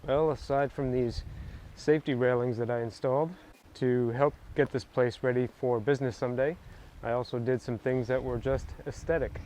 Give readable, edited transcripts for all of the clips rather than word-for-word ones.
Well, aside from these safety railings that I installed to help get this place ready for business someday, I also did some things that were just aesthetic.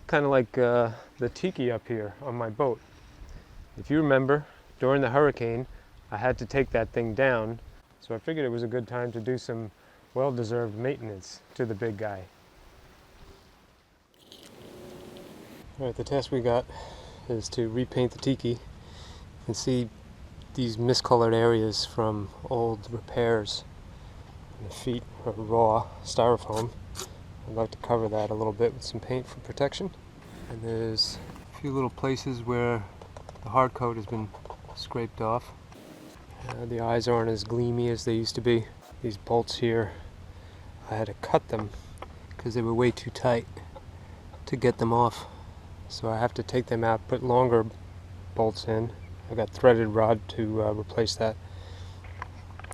Kind of like the tiki up here on my boat. If you remember, during the hurricane, I had to take that thing down, so I figured it was a good time to do some well-deserved maintenance to the big guy. Alright, the task we got is to repaint the tiki. You can see these miscolored areas from old repairs. And the feet are raw styrofoam. I'd like to cover that a little bit with some paint for protection. And there's a few little places where the hard coat has been scraped off. The eyes aren't as gleamy as they used to be. These bolts here, I had to cut them because they were way too tight to get them off. So I have to take them out, put longer bolts in. I got threaded rod to replace that.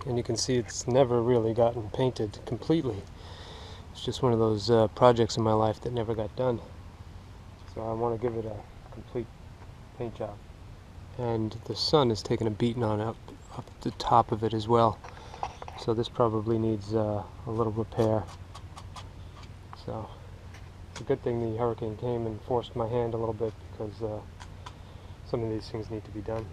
And you can see it's never really gotten painted completely. It's just one of those projects in my life that never got done. So I want to give it a complete paint job. And the sun has taken a beating on up the top of it as well. So this probably needs a little repair. So it's a good thing the hurricane came and forced my hand a little bit, because some of these things need to be done.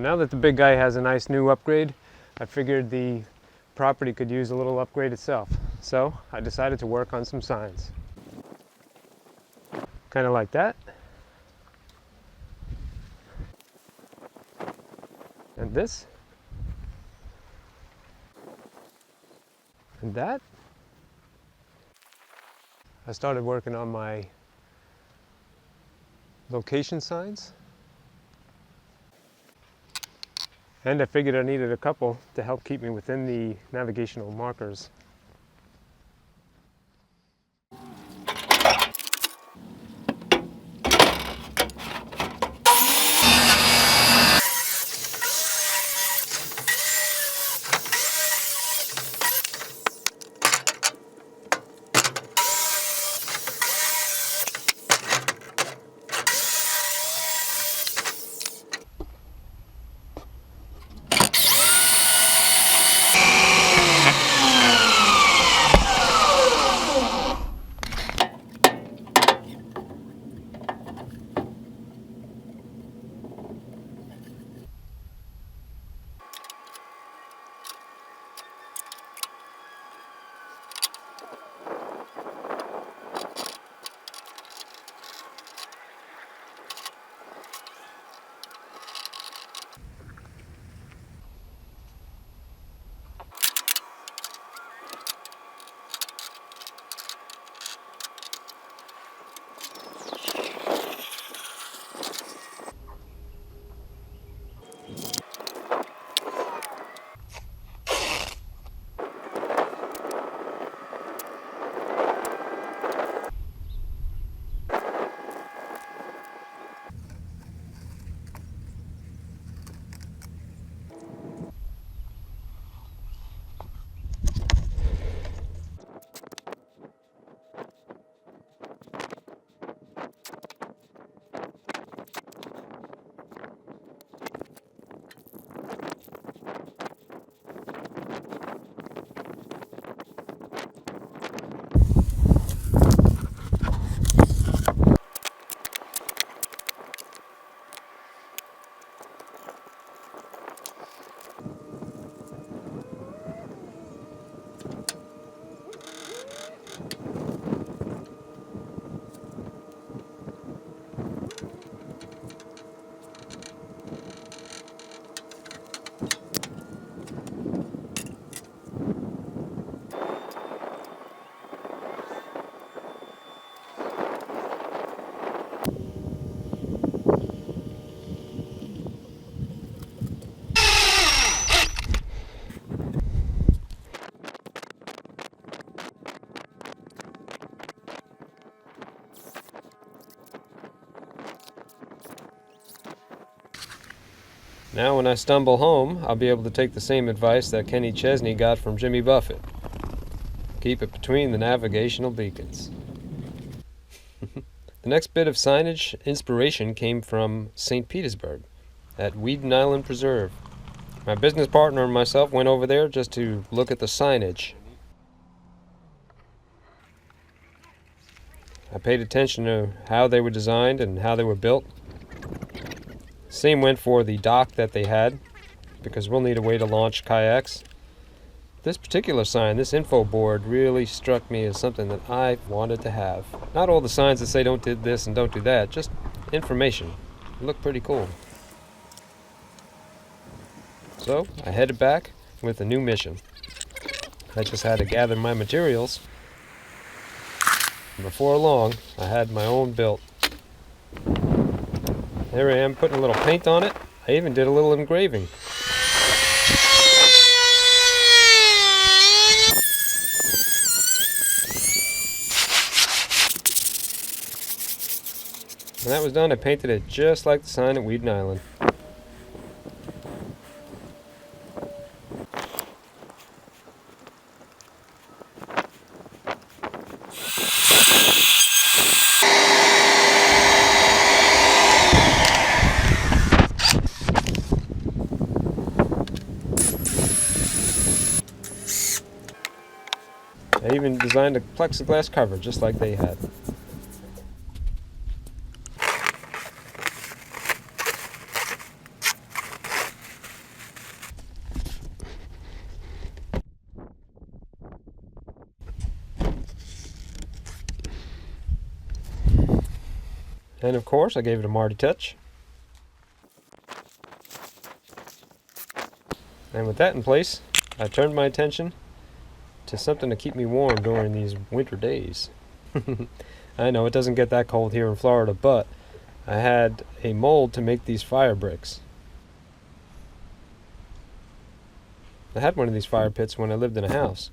now that the big guy has a nice new upgrade, I figured the property could use a little upgrade itself. So I decided to work on some signs. Kind of like that. And this. And that. I started working on my location signs. And I figured I needed a couple to help keep me within the navigational markers. Now when I stumble home, I'll be able to take the same advice that Kenny Chesney got from Jimmy Buffett. Keep it between the navigational beacons. The next bit of signage inspiration came from St. Petersburg at Weeden Island Preserve. My business partner and myself went over there just to look at the signage. I paid attention to how they were designed and how they were built. Same went for the dock that they had, because we'll need a way to launch kayaks. This particular sign, this info board, really struck me as something that I wanted to have. Not all the signs that say don't do this and don't do that, just information. It looked pretty cool. So I headed back with a new mission. I just had to gather my materials. And before long, I had my own built. There I am, putting a little paint on it. I even did a little engraving. When that was done, I painted it just like the sign at Weeden Island. I even designed a plexiglass cover just like they had. And of course, I gave it a Marty touch. And with that in place, I turned my attention to something to keep me warm during these winter days. I know it doesn't get that cold here in Florida, but I had a mold to make these fire bricks. I had one of these fire pits when I lived in a house.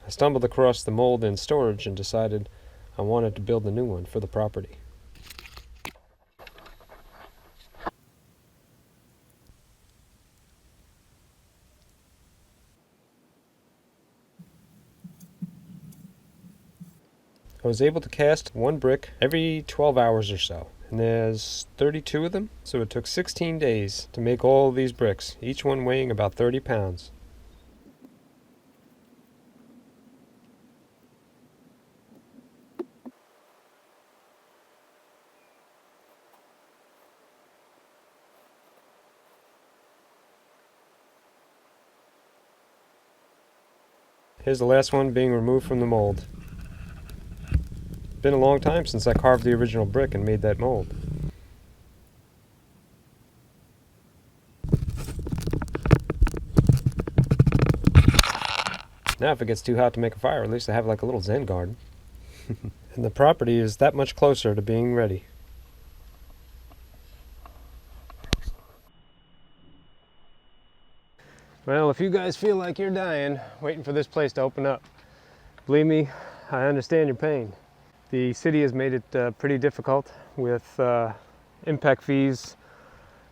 I stumbled across the mold in storage and decided I wanted to build a new one for the property. I was able to cast one brick every 12 hours or so, and there's 32 of them, so it took 16 days to make all these bricks, each one weighing about 30 pounds. Here's the last one being removed from the mold. It's been a long time since I carved the original brick and made that mold. Now if it gets too hot to make a fire, at least I have like a little Zen garden. And the property is that much closer to being ready. Well, if you guys feel like you're dying, waiting for this place to open up, believe me, I understand your pain. The city has made it pretty difficult with impact fees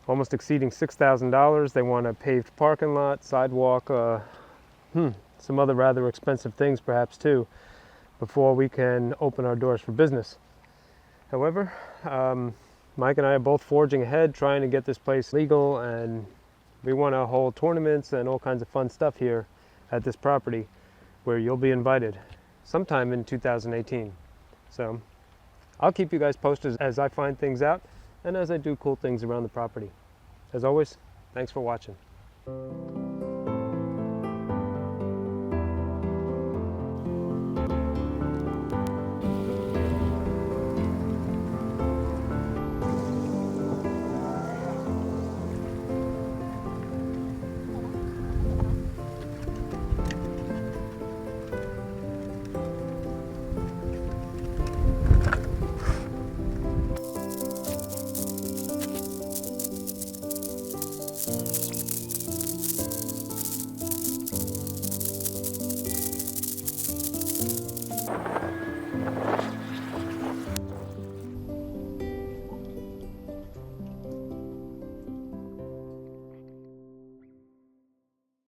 almost exceeding $6,000. They want a paved parking lot, sidewalk, some other rather expensive things perhaps too, before we can open our doors for business. However, Mike and I are both forging ahead, trying to get this place legal, and we want to hold tournaments and all kinds of fun stuff here at this property where you'll be invited sometime in 2018. So I'll keep you guys posted as I find things out and as I do cool things around the property. As always, thanks for watching.